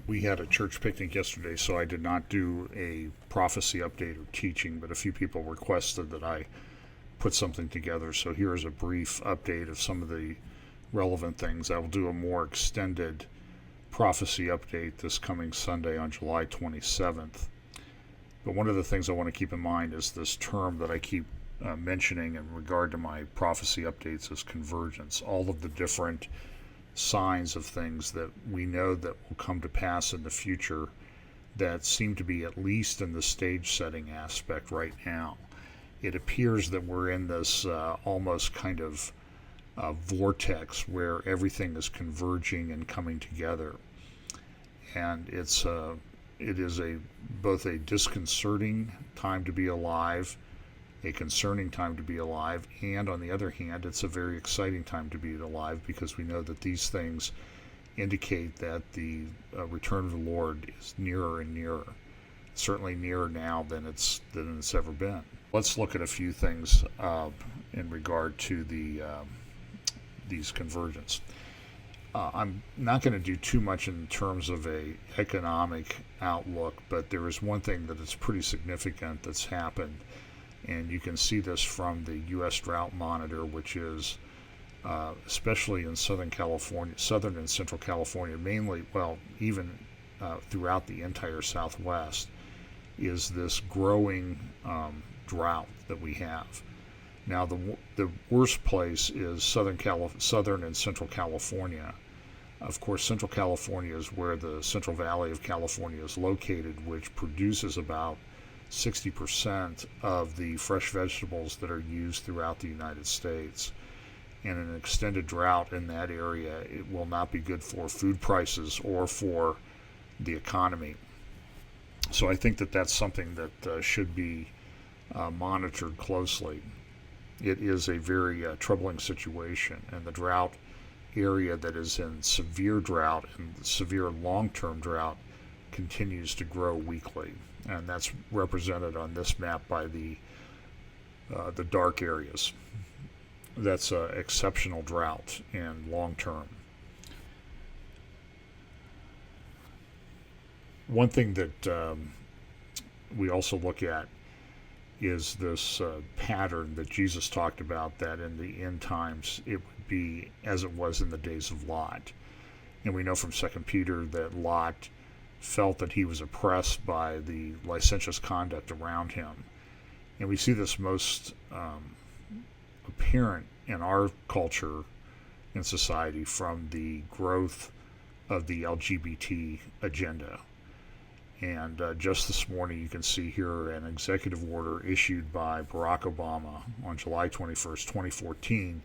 We had a church picnic yesterday, so I did not do a prophecy update or teaching, but a few people requested that I put something together. So here is a brief update of some of the relevant things. I will do a more extended prophecy update this coming Sunday on July 27th. But one of the things I want to keep in mind is this term that I keep mentioning in regard to my prophecy updates is convergence. All of the different signs of things that we know that will come to pass in the future that seem to be at least in the stage setting aspect right now. It appears that we're in this almost kind of vortex where everything is converging and coming together, and it is both a disconcerting time to be alive, a concerning time to be alive, and on the other hand, it's a very exciting time to be alive, because we know that these things indicate that the return of the Lord is nearer and nearer. Certainly nearer now than it's ever been. Let's look at a few things in regard to these convergence. I'm not going to do too much in terms of a economic outlook, but there is one thing that is pretty significant that's happened, and you can see this from the U.S. Drought Monitor, which is especially in Southern and Central California, mainly, well, even throughout the entire Southwest, is this growing drought that we have. Now, the worst place is Southern and Central California. Of course, Central California is where the Central Valley of California is located, which produces about 60% of the fresh vegetables that are used throughout the United States. And an extended drought in that area, it will not be good for food prices or for the economy. So I think that that's something that should be monitored closely. It is a very troubling situation, and the drought area that is in severe drought and severe long-term drought continues to grow weekly, and that's represented on this map by the dark areas. That's exceptional drought and long-term. One thing that we also look at is this pattern that Jesus talked about, that in the end times it would be as it was in the days of Lot. And we know from 2 Peter that Lot felt that he was oppressed by the licentious conduct around him. And we see this most apparent in our culture and society from the growth of the LGBT agenda. And just this morning, you can see here an executive order issued by Barack Obama on July 21st, 2014,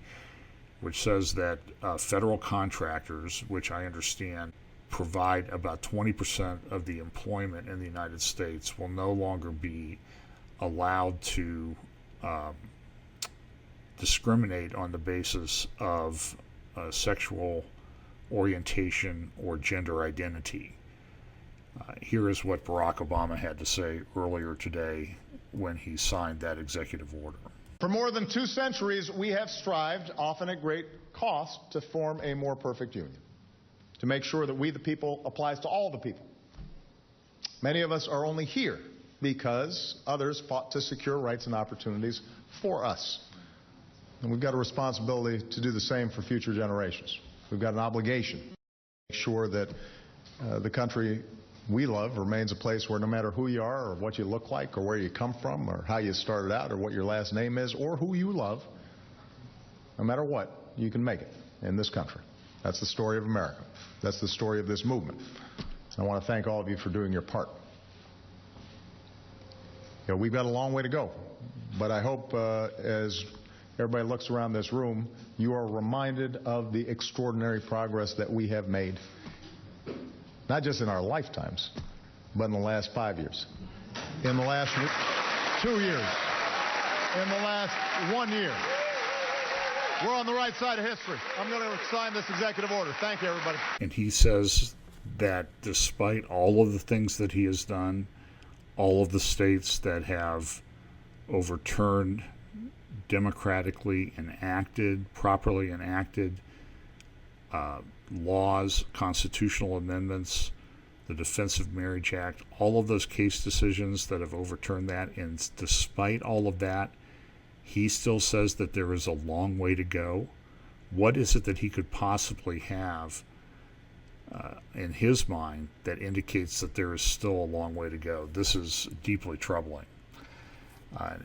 which says that federal contractors, which I understand provide about 20% of the employment in the United States, will no longer be allowed to discriminate on the basis of sexual orientation or gender identity. Here is what Barack Obama had to say earlier today when he signed that executive order. For more than 2 centuries, we have strived, often at great cost, to form a more perfect union, to make sure that we the people applies to all the people. Many of us are only here because others fought to secure rights and opportunities for us. And we've got a responsibility to do the same for future generations. We've got an obligation to make sure that the country we love remains a place where no matter who you are or what you look like or where you come from or how you started out or what your last name is or who you love, no matter what, you can make it in this country. That's the story of America. That's the story of this movement. So I want to thank all of you for doing your part. You know, we've got a long way to go, but I hope as everybody looks around this room, you are reminded of the extraordinary progress that we have made. Not just in our lifetimes, but in the last 5 years, in the last 2 years, in the last 1 year. We're on the right side of history. I'm going to sign this executive order. Thank you, everybody. And he says that despite all of the things that he has done, all of the states that have overturned democratically enacted, properly enacted laws, constitutional amendments the Defensive Marriage Act, all of those case decisions that have overturned that. And despite all of that, he still says that there is a long way to go. What is it that he could possibly have in his mind that indicates that there is still a long way to go? This is deeply troubling.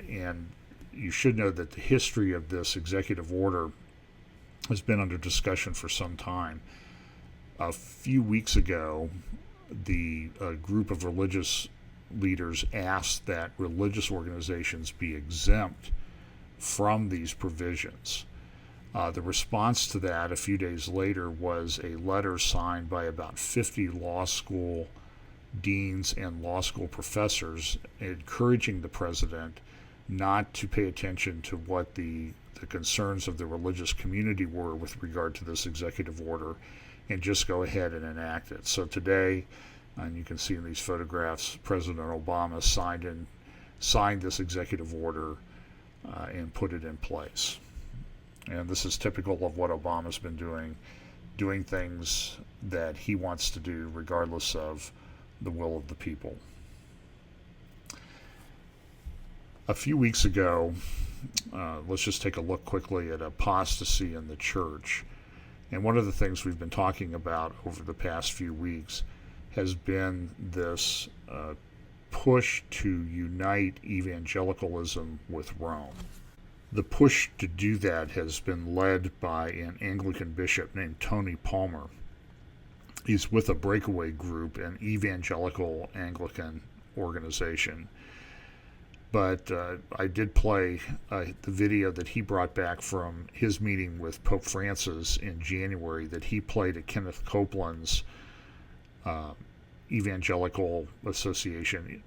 And you should know that the history of this executive order has been under discussion for some time. A few weeks ago, the group of religious leaders asked that religious organizations be exempt from these provisions. The response to that a few days later was a letter signed by about 50 law school deans and law school professors encouraging the president not to pay attention to what the concerns of the religious community were with regard to this executive order and just go ahead and enact it. So today, and you can see in these photographs, President Obama signed this executive order and put it in place. And this is typical of what Obama's been doing things that he wants to do regardless of the will of the people. A few weeks ago, let's just take a look quickly at apostasy in the church. And one of the things we've been talking about over the past few weeks has been this push to unite evangelicalism with Rome. The push to do that has been led by an Anglican bishop named Tony Palmer. He's with a breakaway group, an evangelical Anglican organization. But I did play the video that he brought back from his meeting with Pope Francis in January that he played at Kenneth Copeland's Evangelical Association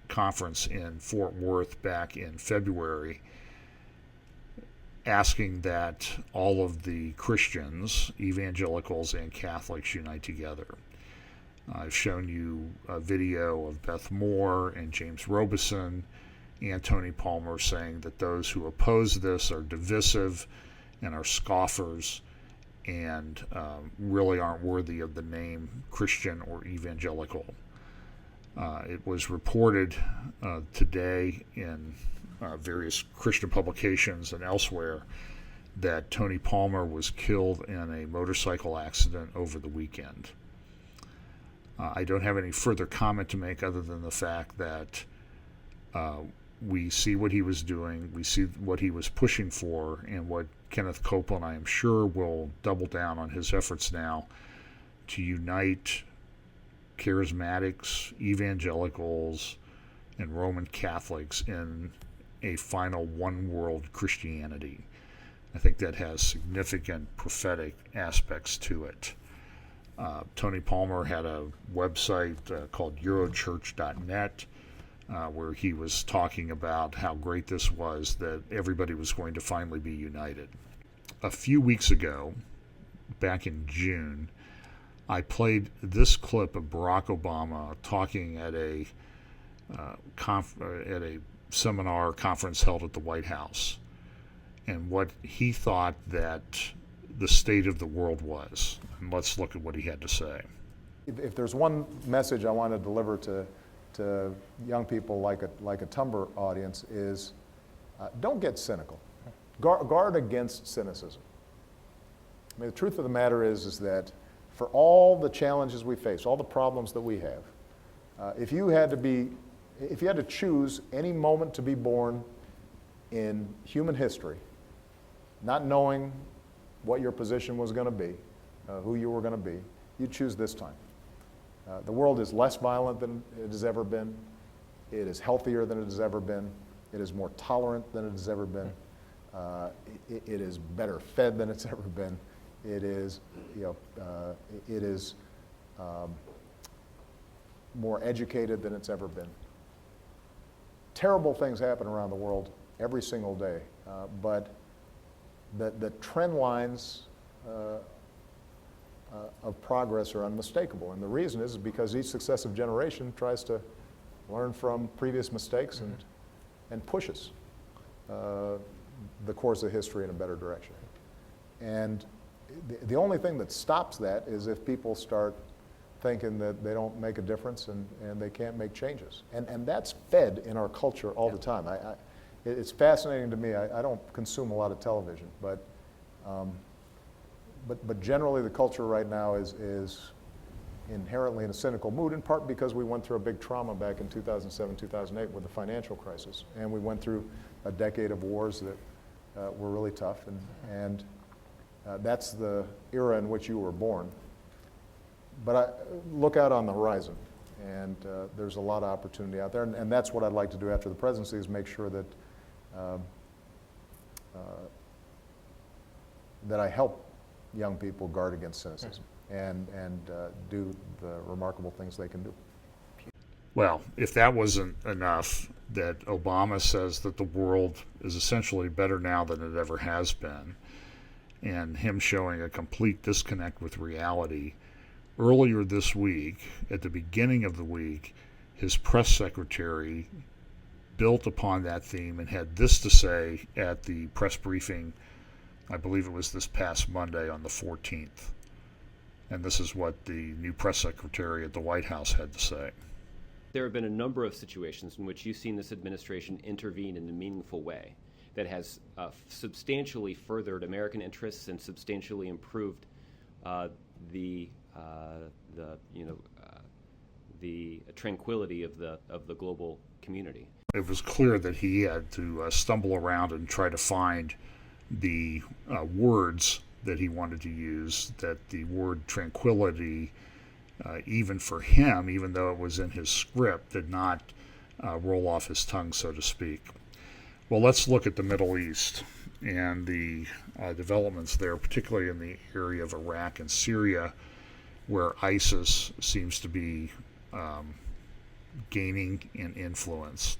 conference in Fort Worth back in February, asking that all of the Christians, evangelicals and Catholics, unite together. I've shown you a video of Beth Moore and James Robeson and Tony Palmer saying that those who oppose this are divisive and are scoffers and really aren't worthy of the name Christian or evangelical. It was reported today in various Christian publications and elsewhere that Tony Palmer was killed in a motorcycle accident over the weekend. I don't have any further comment to make other than the fact that we see what he was doing, we see what he was pushing for, and what Kenneth Copeland, I am sure, will double down on his efforts now to unite charismatics, evangelicals, and Roman Catholics in a final one-world Christianity. I think that has significant prophetic aspects to it. Tony Palmer had a website called Eurochurch.net where he was talking about how great this was, that everybody was going to finally be united. A few weeks ago, back in June, I played this clip of Barack Obama talking at a seminar conference held at the White House, and what he thought that the state of the world was. And let's look at what he had to say. If there's one message I want to deliver to young people like a Tumblr audience is don't get cynical. Guard against cynicism. I mean, the truth of the matter is that for all the challenges we face, all the problems that we have, if you had to choose any moment to be born in human history, not knowing what your position was going to be, who you were going to be, you'd choose this time. The world is less violent than it has ever been. It is healthier than it has ever been. It is more tolerant than it has ever been. It is better fed than it's ever been. It is, more educated than it's ever been. Terrible things happen around the world every single day, but the trend lines of progress are unmistakable. And the reason is because each successive generation tries to learn from previous mistakes and pushes the course of history in a better direction. And the only thing that stops that is if people start thinking that they don't make a difference and they can't make changes. And that's fed in our culture all the time. It's fascinating to me. I don't consume a lot of television, but generally the culture right now is inherently in a cynical mood, in part because we went through a big trauma back in 2007, 2008 with the financial crisis. And we went through a decade of wars that were really tough. And that's the era in which you were born. But I look out on the horizon, and there's a lot of opportunity out there. And that's what I'd like to do after the presidency, is make sure that that I help young people guard against cynicism and do the remarkable things they can do. Well, if that wasn't enough, that Obama says that the world is essentially better now than it ever has been, and him showing a complete disconnect with reality. Earlier this week, at the beginning of the week, his press secretary built upon that theme and had this to say at the press briefing, I believe it was this past Monday on the 14th. And this is what the new press secretary at the White House had to say. There have been a number of situations in which you've seen this administration intervene in a meaningful way that has substantially furthered American interests and substantially improved the tranquility of the global community. It was clear that he had to stumble around and try to find the words that he wanted to use, that the word tranquility, even for him, even though it was in his script, did not roll off his tongue, so to speak. Well, let's look at the Middle East and the developments there, particularly in the area of Iraq and Syria, where ISIS seems to be gaining in influence.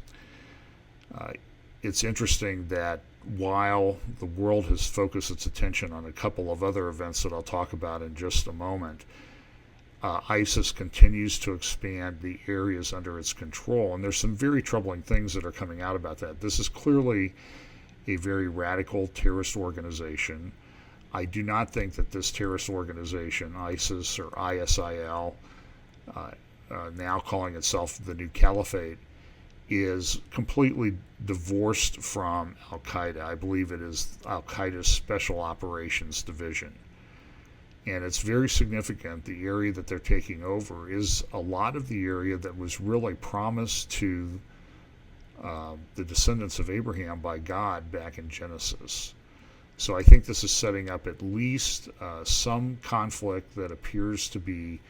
It's interesting that while the world has focused its attention on a couple of other events that I'll talk about in just a moment, ISIS continues to expand the areas under its control, and there's some very troubling things that are coming out about that. This is clearly a very radical terrorist organization. I do not think that this terrorist organization, ISIS or ISIL, now calling itself the New Caliphate, is completely divorced from Al-Qaeda. I believe it is Al-Qaeda's Special Operations Division. And it's very significant. The area that they're taking over is a lot of the area that was really promised to the descendants of Abraham by God back in Genesis. So I think this is setting up at least some conflict that appears to be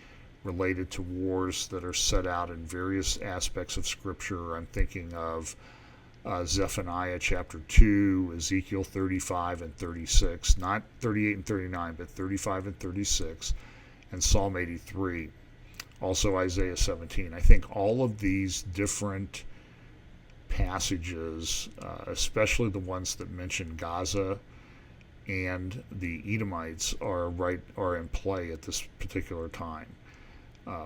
related to wars that are set out in various aspects of Scripture. I'm thinking of Zephaniah chapter 2, Ezekiel 35 and 36, not 38 and 39, but 35 and 36, and Psalm 83. Also Isaiah 17. I think all of these different passages, especially the ones that mention Gaza and the Edomites, are in play at this particular time.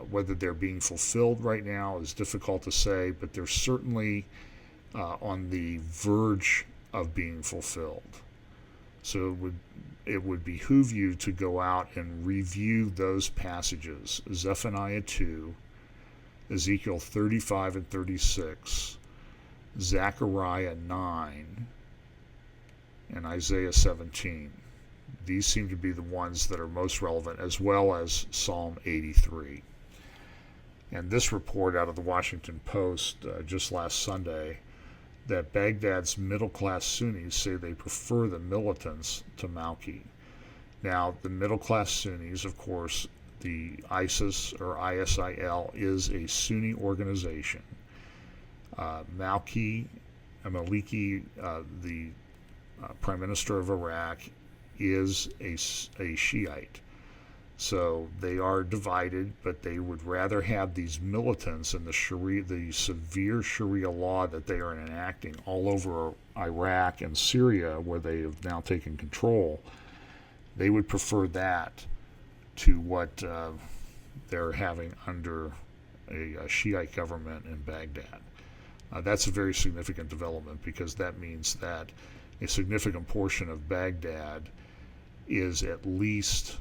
Whether they're being fulfilled right now is difficult to say, but they're certainly on the verge of being fulfilled. So it would behoove you to go out and review those passages: Zephaniah 2, Ezekiel 35 and 36, Zechariah 9, and Isaiah 17. These seem to be the ones that are most relevant, as well as Psalm 83. And this report out of the Washington Post just last Sunday, that Baghdad's middle-class Sunnis say they prefer the militants to Malki. Now, the middle-class Sunnis, of course, the ISIS or ISIL is a Sunni organization. Maliki, the Prime Minister of Iraq, is a Shiite. So they are divided, but they would rather have these militants and the severe Sharia law that they are enacting all over Iraq and Syria, where they have now taken control. They would prefer that to what they're having under a Shiite government in Baghdad. That's a very significant development, because that means that a significant portion of Baghdad is at least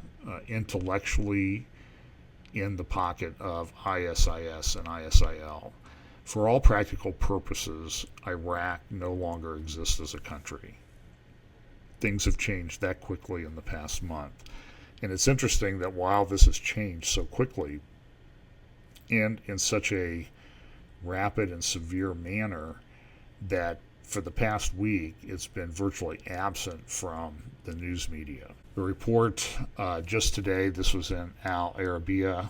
intellectually in the pocket of ISIS and ISIL. For all practical purposes, Iraq no longer exists as a country. Things have changed that quickly in the past month. And it's interesting that while this has changed so quickly and in such a rapid and severe manner, that for the past week it's been virtually absent from the news media. The report just today, this was in Al Arabiya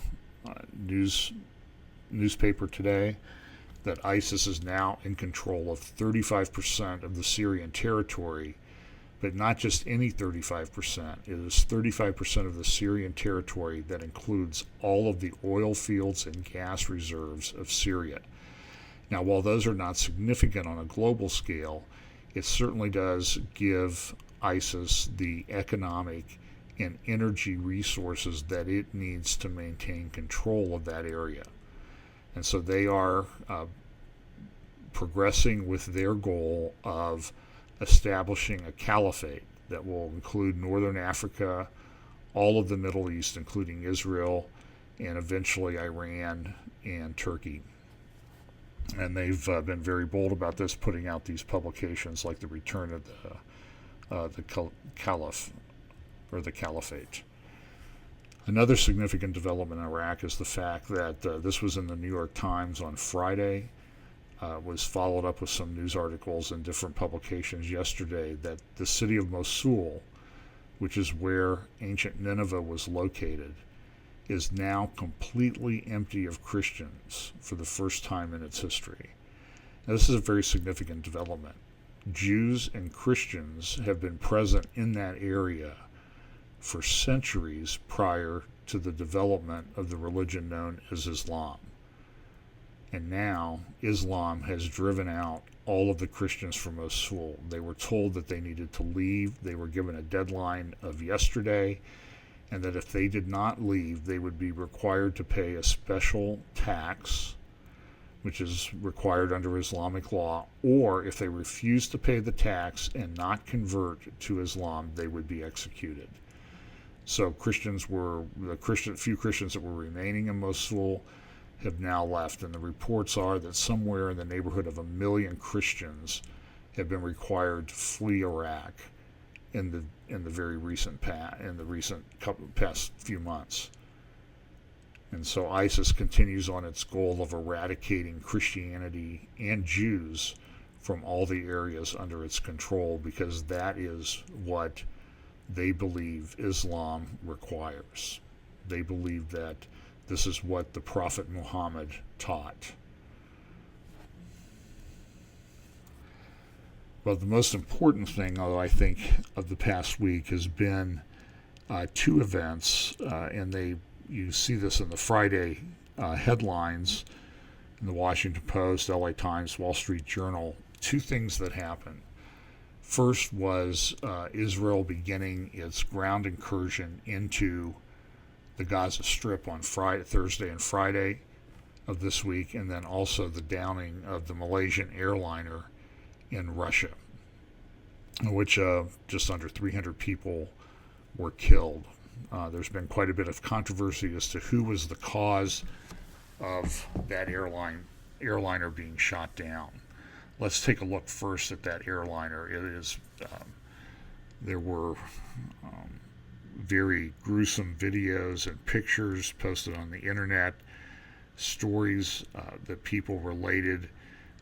newspaper today, that ISIS is now in control of 35% of the Syrian territory, but not just any 35%. It is 35% of the Syrian territory that includes all of the oil fields and gas reserves of Syria. Now, while those are not significant on a global scale, it certainly does give ISIS the economic and energy resources that it needs to maintain control of that area. And so they are progressing with their goal of establishing a caliphate that will include northern Africa, all of the Middle East, including Israel, and eventually Iran and Turkey. And they've been very bold about this, putting out these publications like the Return of the Caliph, or the Caliphate. Another significant development in Iraq is the fact that this was in the New York Times on Friday, was followed up with some news articles in different publications yesterday, that the city of Mosul, which is where ancient Nineveh was located, is now completely empty of Christians for the first time in its history. Now, this is a very significant development. Jews and Christians have been present in that area for centuries prior to the development of the religion known as Islam. And now Islam has driven out all of the Christians from Mosul. They were told that they needed to leave. They were given a deadline of yesterday, and that if they did not leave, they would be required to pay a special tax, which is required under Islamic law, or if they refused to pay the tax and not convert to Islam, they would be executed. So few Christians that were remaining in Mosul have now left, and the reports are that somewhere in the neighborhood of 1 million Christians have been required to flee Iraq in the very recent past few months. And so ISIS continues on its goal of eradicating Christianity and Jews from all the areas under its control, because that is what they believe Islam requires. They believe that this is what the Prophet Muhammad taught. But the most important thing, though, I think, of the past week has been two events, and you see this in the Friday headlines in the Washington Post, LA Times, Wall Street Journal. Two things that happened. First was Israel beginning its ground incursion into the Gaza Strip on Thursday and Friday of this week, and then also the downing of the Malaysian airliner in Russia, in which just under 300 people were killed. There's been quite a bit of controversy as to who was the cause of that airliner being shot down. Let's take a look first at that airliner. There were very gruesome videos and pictures posted on the internet, stories that people related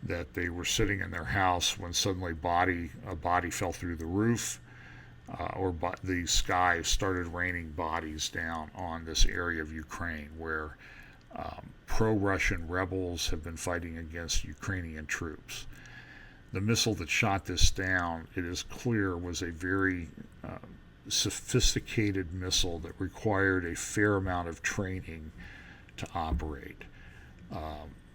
that they were sitting in their house when suddenly a body fell through the roof, or the sky started raining bodies down on this area of Ukraine where pro-Russian rebels have been fighting against Ukrainian troops. The missile that shot this down, it is clear, was a very sophisticated missile that required a fair amount of training to operate.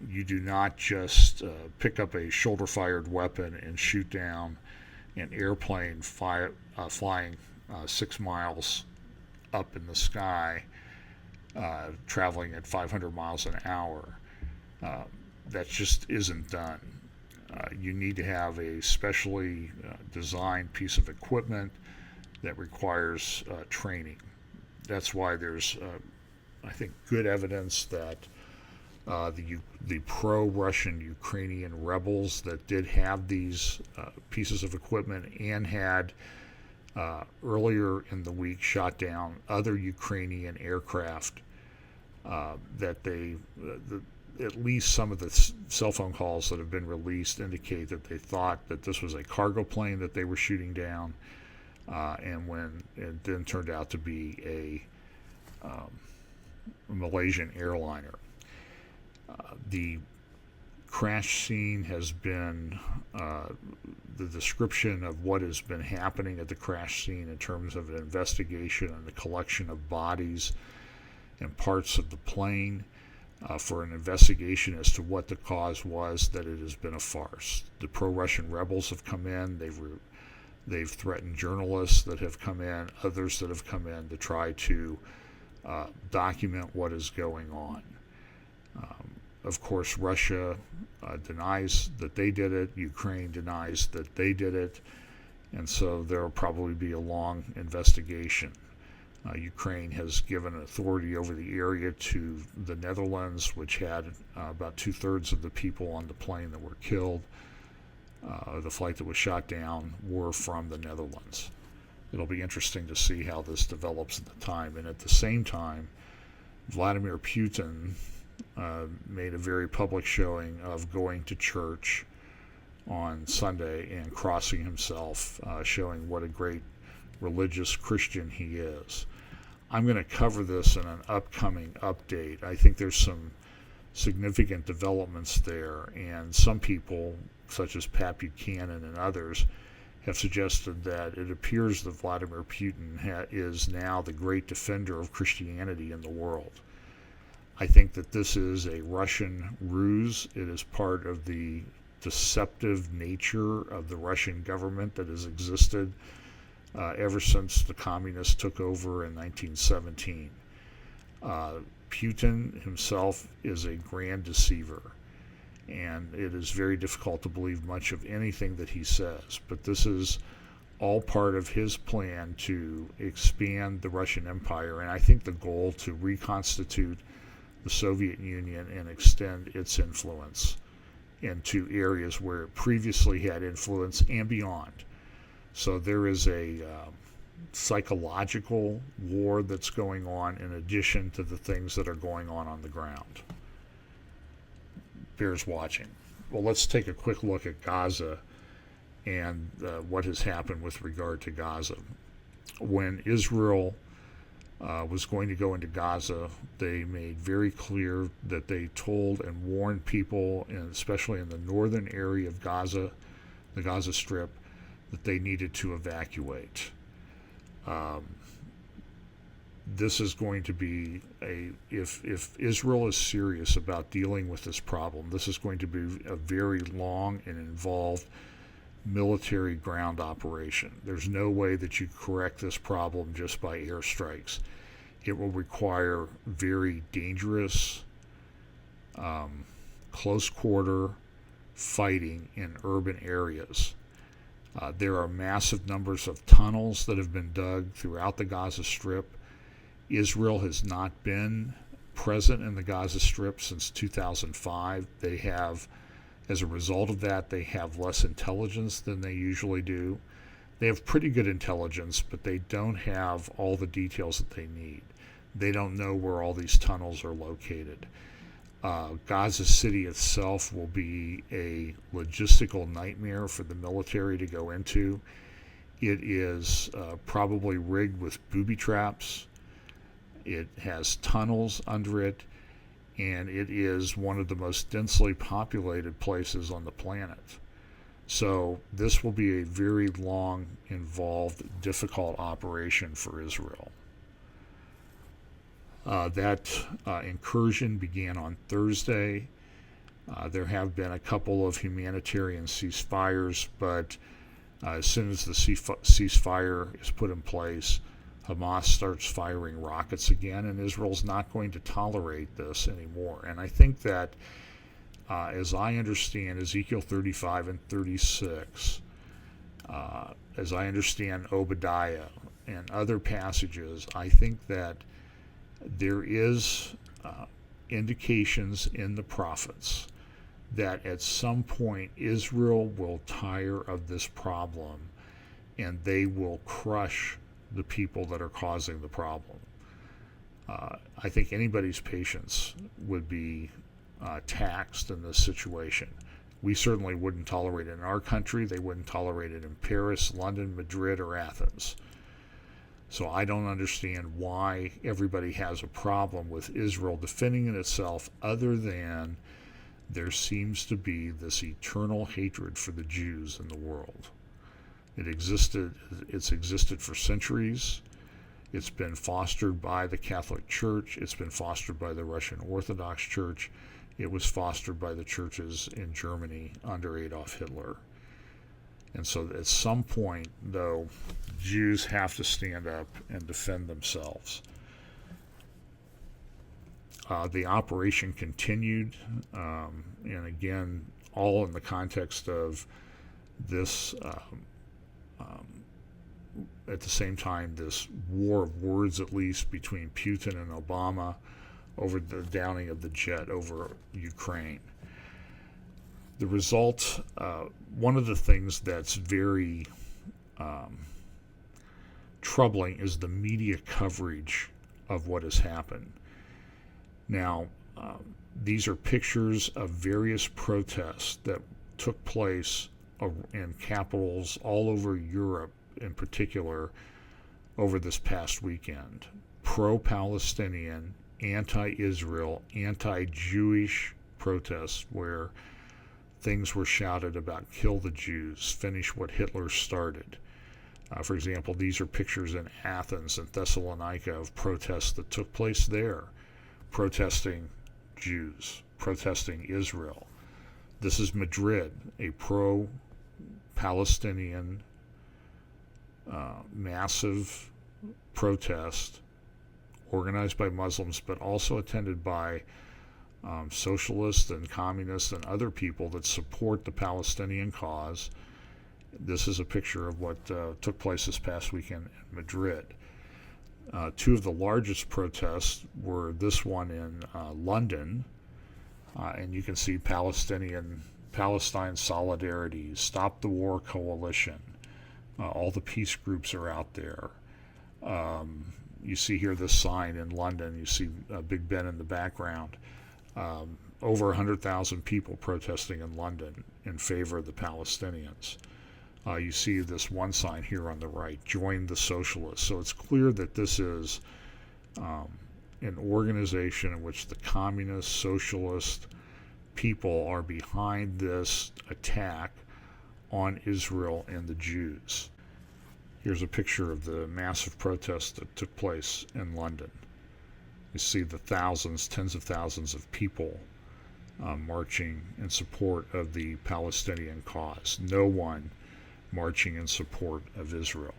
You do not just pick up a shoulder-fired weapon and shoot down an airplane flying 6 miles up in the sky, traveling at 500 miles an hour. That just isn't done. You need to have a specially designed piece of equipment that requires training. That's why there's I think, good evidence that the pro-Russian Ukrainian rebels that did have these pieces of equipment and had earlier in the week shot down other Ukrainian aircraft, that at least some of the cell phone calls that have been released indicate that they thought that this was a cargo plane that they were shooting down, and when it then turned out to be a Malaysian airliner. The crash scene has been the description of what has been happening at the crash scene in terms of an investigation and the collection of bodies and parts of the plane for an investigation as to what the cause was, that it has been a farce. The pro-Russian rebels have come in. They've threatened journalists that have come in, others that have come in to try to document what is going on. Of course, Russia denies that they did it. Ukraine denies that they did it. And so there will probably be a long investigation. Ukraine has given authority over the area to the Netherlands, which had about 2/3 of the people on the plane that were killed, the flight that was shot down, were from the Netherlands. It'll be interesting to see how this develops at the time. And at the same time, Vladimir Putin made a very public showing of going to church on Sunday and crossing himself, showing what a great religious Christian he is. I'm going to cover this in an upcoming update. I think there's some significant developments there, and some people, such as Pat Buchanan and others, have suggested that it appears that Vladimir Putin is now the great defender of Christianity in the world. I think that this is a Russian ruse. It is part of the deceptive nature of the Russian government that has existed ever since the communists took over in 1917. Putin himself is a grand deceiver, and it is very difficult to believe much of anything that he says. But this is all part of his plan to expand the Russian Empire, and I think the goal to reconstitute the Soviet Union and extend its influence into areas where it previously had influence and beyond. So there is a psychological war that's going on in addition to the things that are going on the ground. Bears watching. Well, let's take a quick look at Gaza and what has happened with regard to Gaza. When Israel was going to go into Gaza, they made very clear that they told and warned people, and especially in the northern area of Gaza, the Gaza Strip, that they needed to evacuate. This is going to be if Israel is serious about dealing with this problem, this is going to be a very long and involved military ground operation. There's no way that you correct this problem just by airstrikes. It will require very dangerous, close quarter fighting in urban areas. There are massive numbers of tunnels that have been dug throughout the Gaza Strip. Israel has not been present in the Gaza Strip since 2005. They have, as a result of that, they have less intelligence than they usually do. They have pretty good intelligence, but they don't have all the details that they need. They don't know where all these tunnels are located. Gaza City itself will be a logistical nightmare for the military to go into. It is probably rigged with booby traps. It has tunnels under it, and it is one of the most densely populated places on the planet. So this will be a very long, involved, difficult operation for Israel. That incursion began on Thursday. There have been a couple of humanitarian ceasefires, but as soon as the ceasefire is put in place, Hamas starts firing rockets again, and Israel's not going to tolerate this anymore. And I think that, as I understand Ezekiel 35 and 36, as I understand Obadiah and other passages, I think that There is indications in the prophets that at some point Israel will tire of this problem and they will crush the people that are causing the problem. I think anybody's patience would be taxed in this situation. We certainly wouldn't tolerate it in our country. They wouldn't tolerate it in Paris, London, Madrid, or Athens. So I don't understand why everybody has a problem with Israel defending itself, other than there seems to be this eternal hatred for the Jews in the world. It's existed for centuries. It's been fostered by the Catholic Church. It's been fostered by the Russian Orthodox Church. It was fostered by the churches in Germany under Adolf Hitler. And so at some point, though, Jews have to stand up and defend themselves. The operation continued, and again, all in the context of this, at the same time, this war of words, at least, between Putin and Obama over the downing of the jet over Ukraine. The result, one of the things that's very troubling is the media coverage of what has happened. Now, these are pictures of various protests that took place in capitals all over Europe in particular over this past weekend. Pro-Palestinian, anti-Israel, anti-Jewish protests where things were shouted about kill the Jews, finish what Hitler started. For example, these are pictures in Athens and Thessalonica of protests that took place there, protesting Jews, protesting Israel. This is Madrid, a pro-Palestinian massive protest organized by Muslims, but also attended by socialists and communists and other people that support the Palestinian cause. This is a picture of what took place this past weekend in Madrid. Two of the largest protests were this one in London, and you can see Palestine Solidarity, Stop the War Coalition. All the peace groups are out there. You see here this sign in London. You see Big Ben in the background. Over 100,000 people protesting in London in favor of the Palestinians. You see this one sign here on the right, Join the Socialists. So it's clear that this is an organization in which the communist, socialist people are behind this attack on Israel and the Jews. Here's a picture of the massive protest that took place in London. You see the thousands, tens of thousands of people marching in support of the Palestinian cause. No one marching in support of Israel.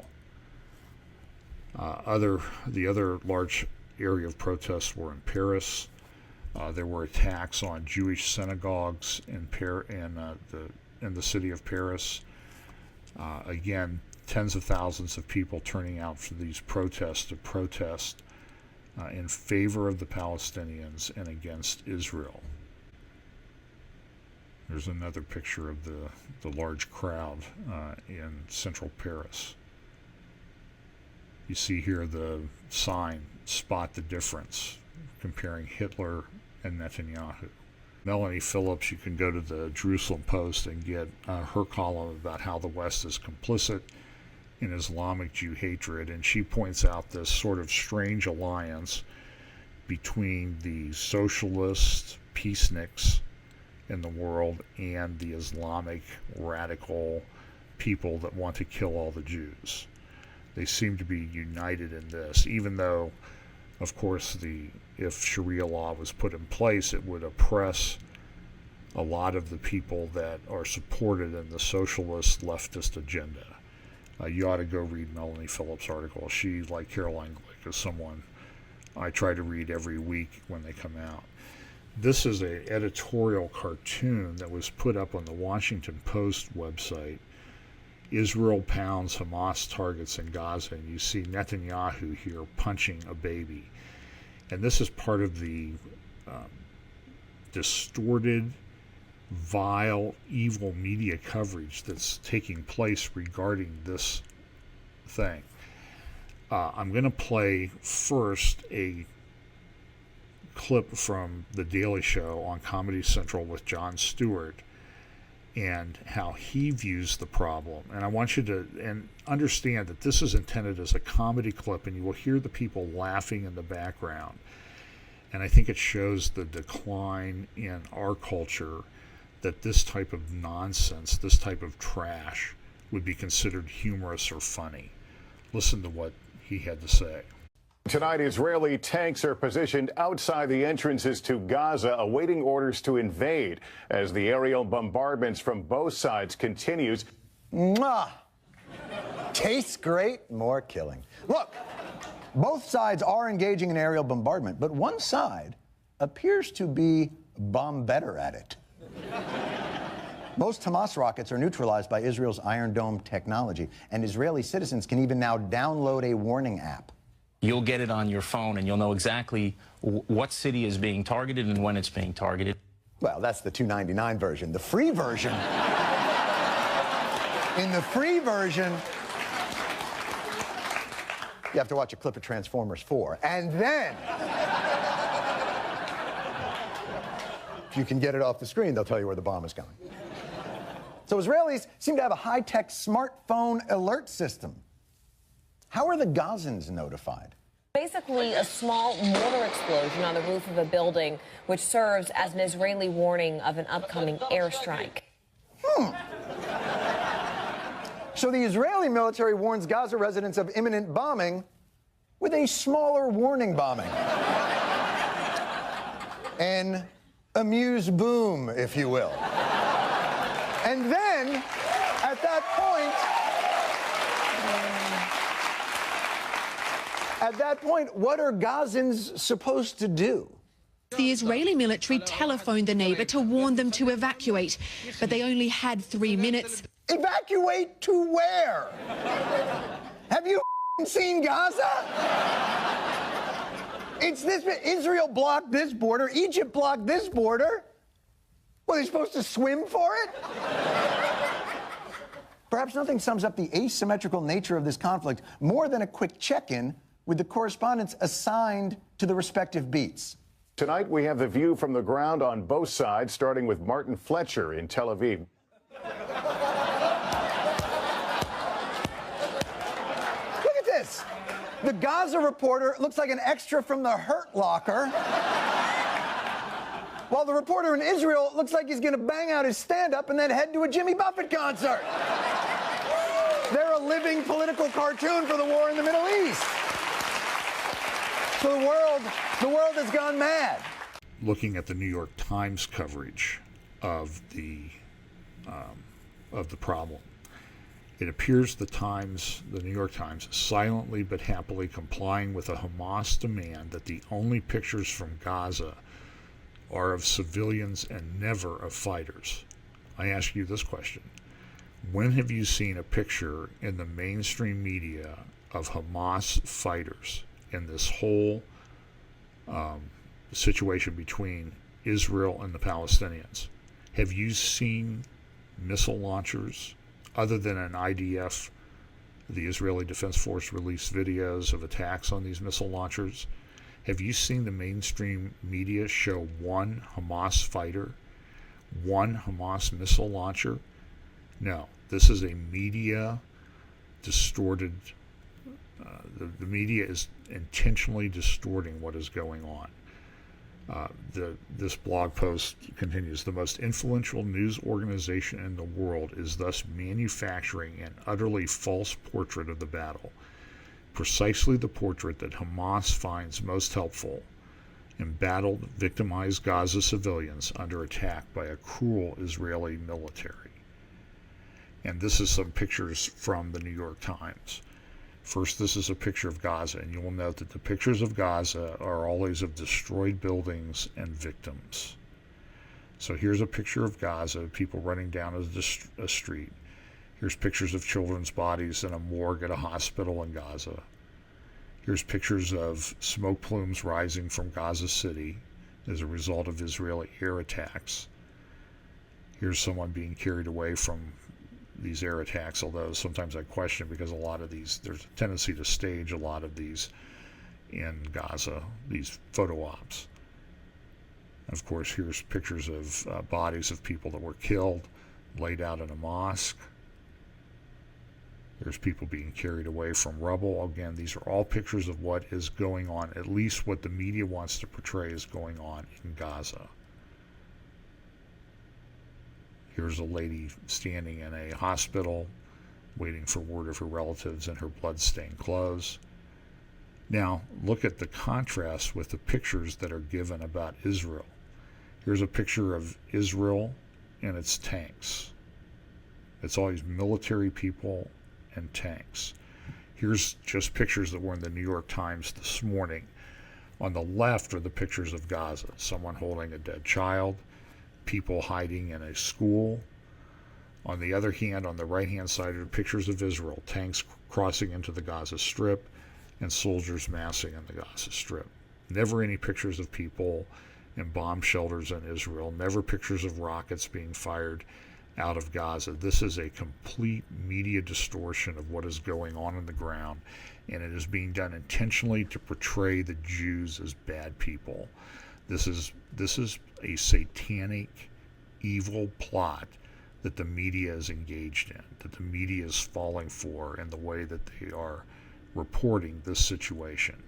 The other large area of protests were in Paris. There were attacks on Jewish synagogues in the city of Paris. Again, tens of thousands of people turning out for these protests to protest in favor of the Palestinians and against Israel. There's another picture of the large crowd in central Paris. You see here the sign, Spot the Difference, comparing Hitler and Netanyahu. Melanie Phillips, you can go to the Jerusalem Post and get her column about how the West is complicit in Islamic Jew hatred, and she points out this sort of strange alliance between the socialist peaceniks in the world and the Islamic radical people that want to kill all the Jews. They seem to be united in this, even though, of course, if Sharia law was put in place, it would oppress a lot of the people that are supported in the socialist leftist agenda. You ought to go read Melanie Phillips' article. She, like Caroline Glick, is someone I try to read every week when they come out. This is an editorial cartoon that was put up on the Washington Post website. Israel pounds Hamas targets in Gaza, and you see Netanyahu here punching a baby. And this is part of the distorted, vile, evil media coverage that's taking place regarding this thing. I'm going to play first a clip from The Daily Show on Comedy Central with Jon Stewart and how he views the problem. And I want you to understand that this is intended as a comedy clip, and you will hear the people laughing in the background. And I think it shows the decline in our culture, that this type of nonsense, this type of trash, would be considered humorous or funny. Listen to what he had to say. Tonight, Israeli tanks are positioned outside the entrances to Gaza, awaiting orders to invade as the aerial bombardments from both sides continues. Mwah! Tastes great, more killing. Look, both sides are engaging in aerial bombardment, but one side appears to be better at it. Most Hamas rockets are neutralized by Israel's Iron Dome technology, and Israeli citizens can even now download a warning app. You'll get it on your phone, and you'll know exactly what city is being targeted and when it's being targeted. Well, that's the $2.99 version. The free version... In the free version, you have to watch a clip of Transformers 4, and then... if you can get it off the screen, they'll tell you where the bomb is going. So Israelis seem to have a high-tech smartphone alert system. How are the Gazans notified? Basically, a small mortar explosion on the roof of a building, which serves as an Israeli warning of an upcoming airstrike. So the Israeli military warns Gaza residents of imminent bombing with a smaller warning bombing. An amuse boom, if you will. And then, at that point, what are Gazans supposed to do? The Israeli military telephoned the neighbor to warn them to evacuate, but they only had 3 minutes. Evacuate to where? Have you seen Gaza? It's this, Israel blocked this border, Egypt blocked this border. What, are they supposed to swim for it? Perhaps nothing sums up the asymmetrical nature of this conflict more than a quick check-in with the correspondents assigned to the respective beats. Tonight, we have the view from the ground on both sides, starting with Martin Fletcher in Tel Aviv. Look at this. The Gaza reporter looks like an extra from the Hurt Locker, while the reporter in Israel looks like he's going to bang out his stand-up and then head to a Jimmy Buffett concert. They're a living political cartoon for the war in the Middle East. So the world has gone mad. Looking at the New York Times coverage of the problem, it appears the New York Times, is silently but happily complying with a Hamas demand that the only pictures from Gaza are of civilians and never of fighters. I ask you this question. When have you seen a picture in the mainstream media of Hamas fighters in this whole situation between Israel and the Palestinians? Have you seen missile launchers other than an IDF? The Israeli Defense Force released videos of attacks on these missile launchers. Have you seen the mainstream media show one Hamas fighter, one Hamas missile launcher? No, this is a media distorted. The media is intentionally distorting what is going on. This blog post continues. The most influential news organization in the world is thus manufacturing an utterly false portrait of the battle, precisely the portrait that Hamas finds most helpful. Embattled, victimized Gaza civilians under attack by a cruel Israeli military. And this is some pictures from the New York Times. First, this is a picture of Gaza, and you will note that the pictures of Gaza are always of destroyed buildings and victims. So here's a picture of Gaza, people running down a street. Here's pictures of children's bodies in a morgue at a hospital in Gaza. Here's pictures of smoke plumes rising from Gaza City as a result of Israeli air attacks. Here's someone being carried away from these air attacks, although sometimes I question because a lot of these, there's a tendency to stage a lot of these in Gaza, these photo ops. Of course, here's pictures of bodies of people that were killed, laid out in a mosque. There's people being carried away from rubble. Again, these are all pictures of what is going on, at least what the media wants to portray is going on in Gaza. Here's a lady standing in a hospital, waiting for word of her relatives in her blood-stained clothes. Now, look at the contrast with the pictures that are given about Israel. Here's a picture of Israel and its tanks. It's always military people and tanks. Here's just pictures that were in the New York Times this morning. On the left are the pictures of Gaza. Someone holding a dead child, people hiding in a school. On the other hand, on the right-hand side are pictures of Israel, tanks crossing into the Gaza Strip and soldiers massing in the Gaza Strip. Never any pictures of people in bomb shelters in Israel, never pictures of rockets being fired out of Gaza. This is a complete media distortion of what is going on the ground, and it is being done intentionally to portray the Jews as bad people. This is a satanic, evil plot that the media is engaged in, that the media is falling for in the way that they are reporting this situation.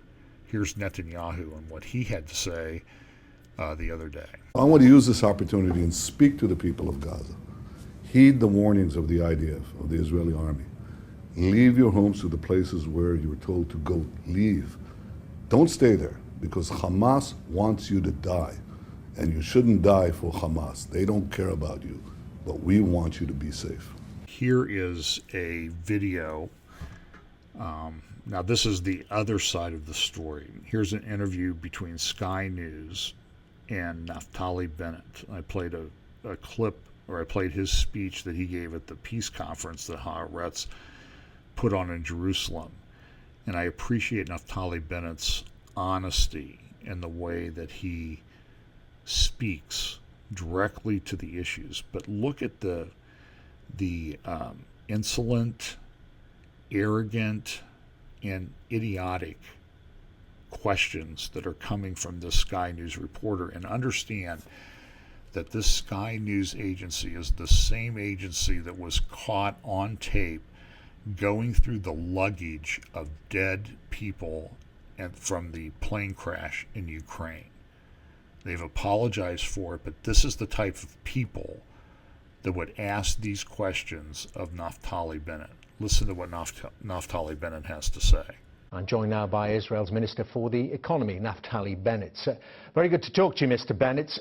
Here's Netanyahu and what he had to say the other day. I want to use this opportunity and speak to the people of Gaza. Heed the warnings of the IDF, of the Israeli army. Leave your homes to the places where you're told to go. Leave. Don't stay there, because Hamas wants you to die. And you shouldn't die for Hamas. They don't care about you, but we want you to be safe. Here is a video. Now, this is the other side of the story. Here's an interview between Sky News and Naftali Bennett. I played a clip, or I played his speech that he gave at the peace conference that Haaretz put on in Jerusalem. And I appreciate Naftali Bennett's honesty in the way that he speaks directly to the issues. But look at the insolent, arrogant, and idiotic questions that are coming from this Sky News reporter, and understand that this Sky News agency is the same agency that was caught on tape going through the luggage of dead people and from the plane crash in Ukraine. They've apologized for it, but this is the type of people that would ask these questions of Naftali Bennett. Listen to what Naftali Bennett has to say. I'm joined now by Israel's Minister for the Economy, Naftali Bennett. Very good to talk to you, Mr. Bennett.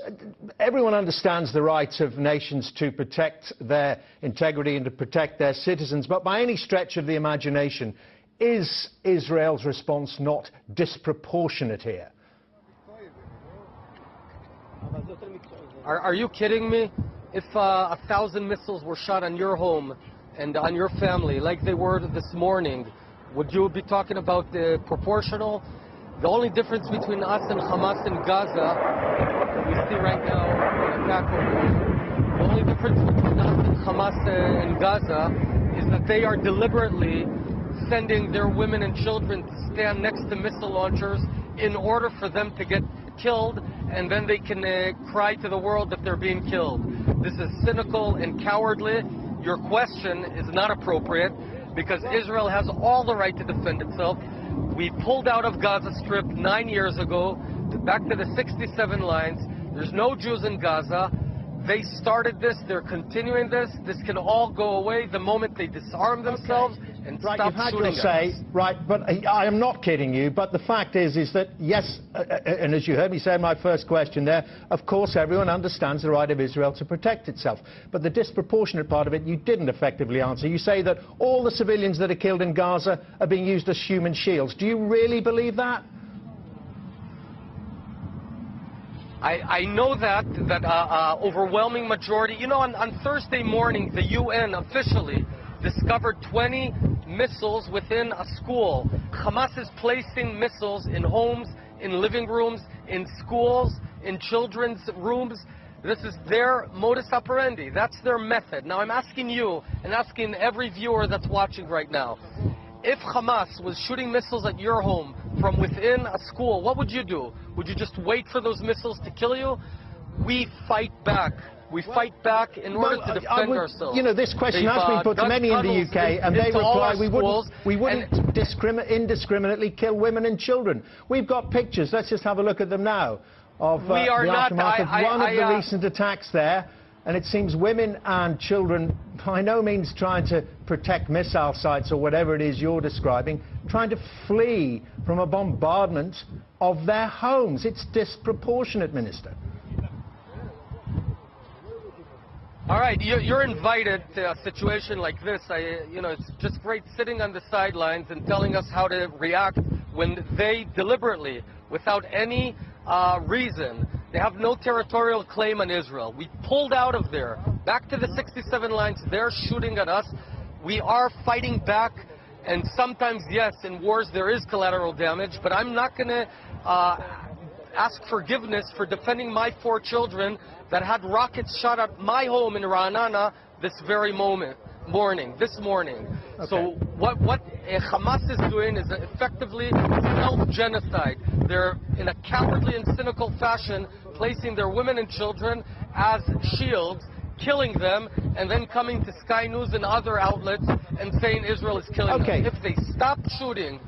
Everyone understands the right of nations to protect their integrity and to protect their citizens, but by any stretch of the imagination, is Israel's response not disproportionate here? Are you kidding me? If 1,000 missiles were shot on your home and on your family, like they were this morning, would you be talking about the proportional? The only difference between us and Hamas in Gaza, that we see right now an attack over, the only difference between us and Hamas in Gaza is that they are deliberately sending their women and children to stand next to missile launchers in order for them to get killed, and then they can cry to the world that they're being killed. This is cynical and cowardly. Your question is not appropriate, because Israel has all the right to defend itself. We pulled out of Gaza Strip 9 years ago, back to the 67 lines. There's no Jews in Gaza. They started this. They're continuing this. This can all go away the moment they disarm themselves and stop shooting at us. Right, but I am not kidding you, but the fact is that, yes, and as you heard me say in my first question there, of course everyone understands the right of Israel to protect itself. But the disproportionate part of it you didn't effectively answer. You say that all the civilians that are killed in Gaza are being used as human shields. Do you really believe that? I know that overwhelming majority. You know, on Thursday morning, the UN officially discovered 20 missiles within a school. Hamas is placing missiles in homes, in living rooms, in schools, in children's rooms. This is their modus operandi. That's their method. Now I'm asking you and asking every viewer that's watching right now, if Hamas was shooting missiles at your home from within a school, what would you do? Would you just wait for those missiles to kill you? We fight back. We fight back in order to defend ourselves. You know, this question has been put to many in the UK, and they reply, we wouldn't indiscriminately kill women and children. We've got pictures. Let's just have a look at them now of the aftermath of one of the recent attacks there. And it seems women and children, by no means trying to protect missile sites or whatever it is you're describing, trying to flee from a bombardment of their homes. It's disproportionate, Minister. All right, you're invited to a situation like this. It's just great sitting on the sidelines and telling us how to react when they deliberately, without any reason, they have no territorial claim on Israel. We pulled out of there, back to the 67 lines. They're shooting at us. We are fighting back, and sometimes, yes, in wars there is collateral damage, but I'm not going to ask forgiveness for defending my 4 children that had rockets shot at my home in Ra'anana this morning. Okay. So what Hamas is doing is effectively self-genocide. They're, in a cowardly and cynical fashion, placing their women and children as shields, killing them, and then coming to Sky News and other outlets and saying Israel is killing them. If they stop shooting,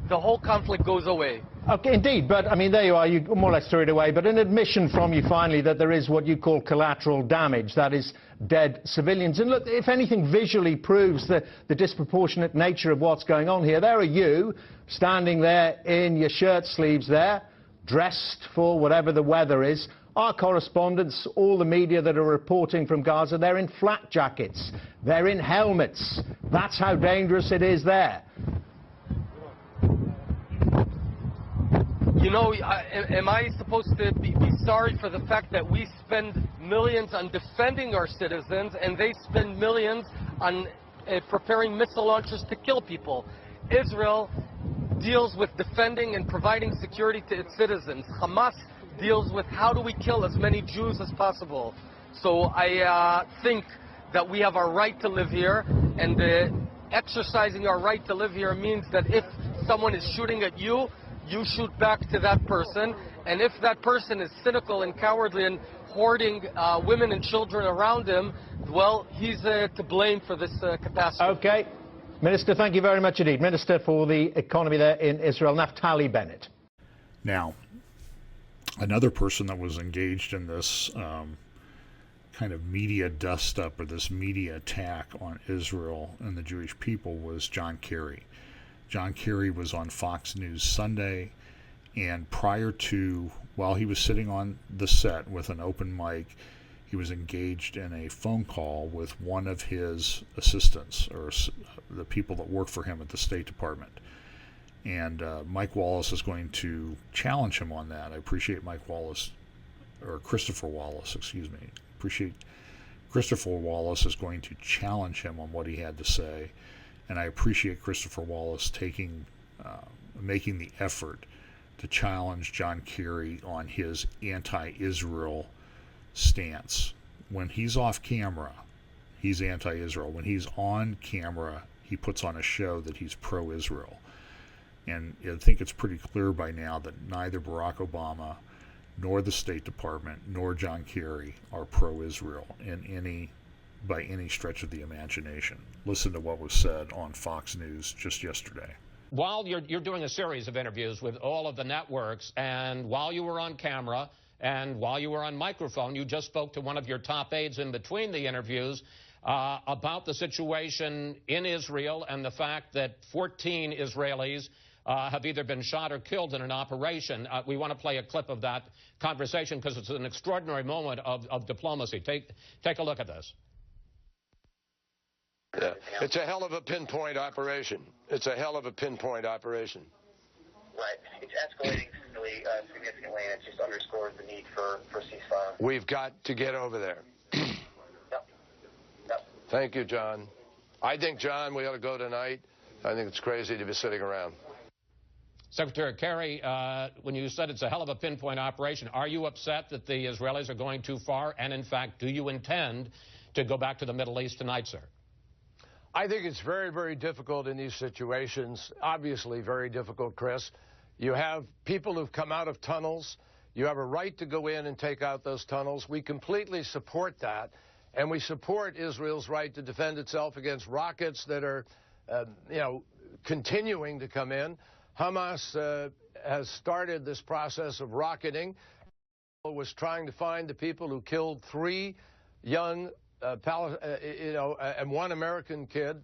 the whole conflict goes away. Okay, indeed, but I mean, there you are, you more or less threw it away, but an admission from you finally that there is what you call collateral damage, that is dead civilians. And look, if anything visually proves the disproportionate nature of what's going on here, there are you, standing there in your shirt sleeves there, dressed for whatever the weather is. Our correspondents, all the media that are reporting from Gaza, they're in flak jackets, they're in helmets. That's how dangerous it is there. You know, am I supposed to be sorry for the fact that we spend millions on defending our citizens and they spend millions on preparing missile launchers to kill people? Israel deals with defending and providing security to its citizens. Hamas deals with how do we kill as many Jews as possible. So I think that we have our right to live here, and exercising our right to live here means that if someone is shooting at you, you shoot back to that person, and if that person is cynical and cowardly and hoarding women and children around him, well, he's to blame for this catastrophe. Okay. Minister, thank you very much indeed. Minister for the Economy there in Israel, Naftali Bennett. Now, another person that was engaged in this kind of media dust-up or this media attack on Israel and the Jewish people was John Kerry. John Kerry was on Fox News Sunday, and while he was sitting on the set with an open mic, he was engaged in a phone call with one of his assistants, or the people that work for him at the State Department. And Mike Wallace is going to challenge him on that. I appreciate Christopher Wallace, Christopher Wallace is going to challenge him on what he had to say. And I appreciate Christopher Wallace making the effort to challenge John Kerry on his anti-Israel stance. When he's off camera, he's anti-Israel. When he's on camera, he puts on a show that he's pro-Israel. And I think it's pretty clear by now that neither Barack Obama nor the State Department nor John Kerry are pro-Israel by any stretch of the imagination. Listen to what was said on Fox News just yesterday. While you're doing a series of interviews with all of the networks, and while you were on camera and while you were on microphone, you just spoke to one of your top aides in between the interviews about the situation in Israel and the fact that 14 Israelis have either been shot or killed in an operation. We want to play a clip of that conversation because it's an extraordinary moment of diplomacy. Take a look at this. Yeah. It's a hell of a pinpoint operation. It's a hell of a pinpoint operation. Right. It's escalating significantly, and it just underscores the need for ceasefire. We've got to get over there. Yep. Thank you, John. I think, John, we ought to go tonight I think it's crazy to be sitting around. Secretary Kerry, when you said it's a hell of a pinpoint operation, are you upset that the Israelis are going too far? And in fact, do you intend to go back to the Middle East tonight, sir? I think it's very, very difficult in these situations. Obviously very difficult, Chris. You have people who've come out of tunnels. You have a right to go in and take out those tunnels. We completely support that. And we support Israel's right to defend itself against rockets that are, continuing to come in. Hamas has started this process of rocketing. Was trying to find the people who killed 3 young, and 1 American kid,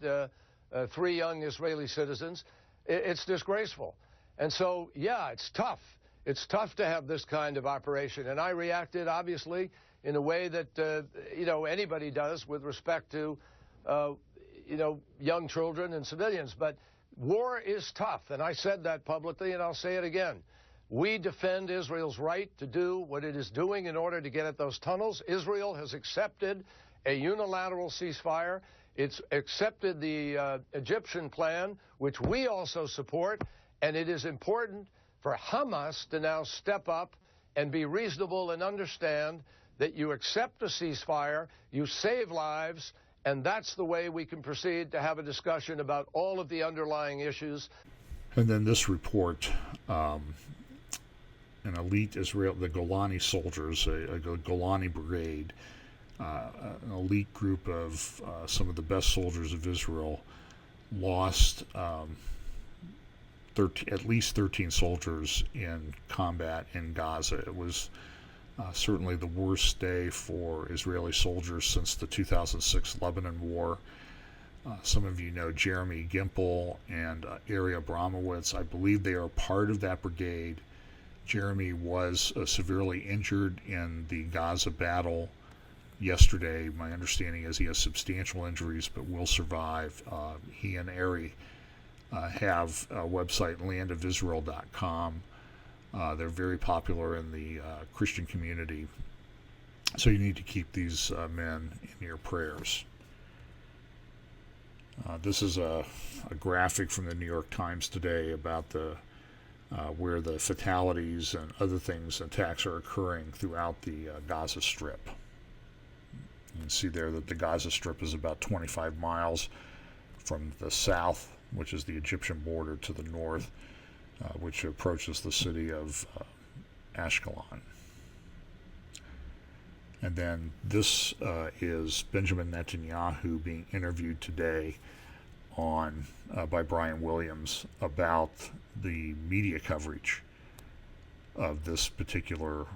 3 young Israeli citizens. It's disgraceful. And so, yeah, it's tough. It's tough to have this kind of operation. And I reacted, obviously, in a way that, anybody does with respect to, young children and civilians. But war is tough, and I said that publicly, and I'll say it again. We defend Israel's right to do what it is doing in order to get at those tunnels. Israel has accepted a unilateral ceasefire. It's accepted the Egyptian plan, which we also support, and it is important for Hamas to now step up and be reasonable and understand that you accept a ceasefire, you save lives, and that's the way we can proceed to have a discussion about all of the underlying issues. And then this report, an elite Israel, the Golani soldiers, a Golani brigade, an elite group of some of the best soldiers of Israel, lost at least 13 soldiers in combat in Gaza. It was certainly the worst day for Israeli soldiers since the 2006 Lebanon War. Some of you know Jeremy Gimple and Ari Abramowitz. I believe they are part of that brigade. Jeremy was severely injured in the Gaza battle yesterday. My understanding is he has substantial injuries but will survive. He and Ari have a website, landofisrael.com. They're very popular in the Christian community. So you need to keep these men in your prayers. This is a graphic from the New York Times today about where the fatalities and other things, attacks are occurring throughout the Gaza Strip. You can see there that the Gaza Strip is about 25 miles from the south, which is the Egyptian border, to the north, which approaches the city of Ashkelon. And then this is Benjamin Netanyahu being interviewed today by Brian Williams about the media coverage of this particular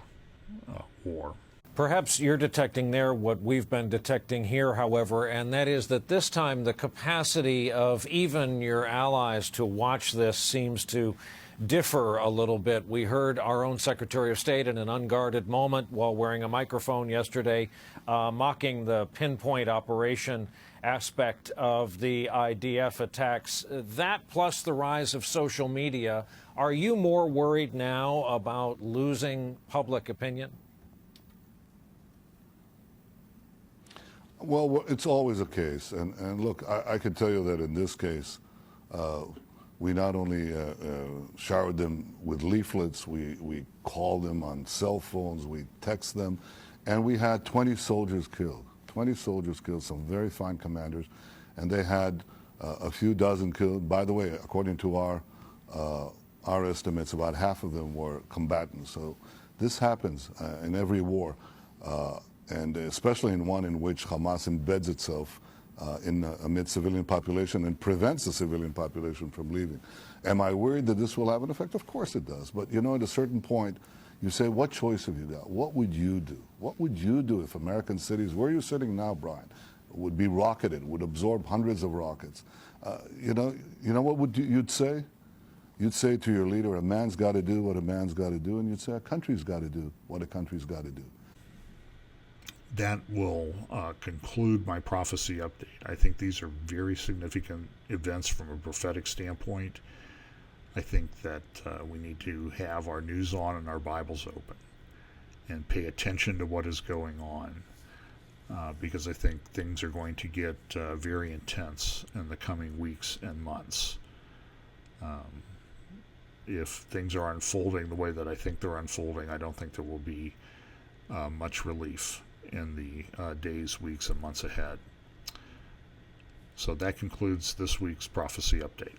war. Perhaps you're detecting there what we've been detecting here, however, and that is that this time the capacity of even your allies to watch this seems to differ a little bit. We heard our own Secretary of State in an unguarded moment while wearing a microphone yesterday mocking the pinpoint operation aspect of the IDF attacks. That plus the rise of social media, are you more worried now about losing public opinion? Well, it's always a case. And look, I can tell you that in this case, we not only showered them with leaflets, we called them on cell phones, we text them, and we had 20 soldiers killed. 20 soldiers killed, some very fine commanders, and they had a few dozen killed. By the way, according to our estimates, about half of them were combatants. So this happens in every war. And especially in one in which Hamas embeds itself amid civilian population and prevents the civilian population from leaving. Am I worried that this will have an effect? Of course it does. But, at a certain point, you say, what choice have you got? What would you do? What would you do if American cities, where you're sitting now, Brian, would be rocketed, would absorb hundreds of rockets? You know what you'd say? You'd say to your leader, a man's got to do what a man's got to do, and you'd say a country's got to do what a country's got to do. That will conclude my prophecy update. I think these are very significant events from a prophetic standpoint. I think that we need to have our news on and our Bibles open and pay attention to what is going on. because I think things are going to get very intense in the coming weeks and months. If things are unfolding the way that I think they're unfolding, I don't think there will be much relief in the days, weeks, and months ahead. So that concludes this week's prophecy update.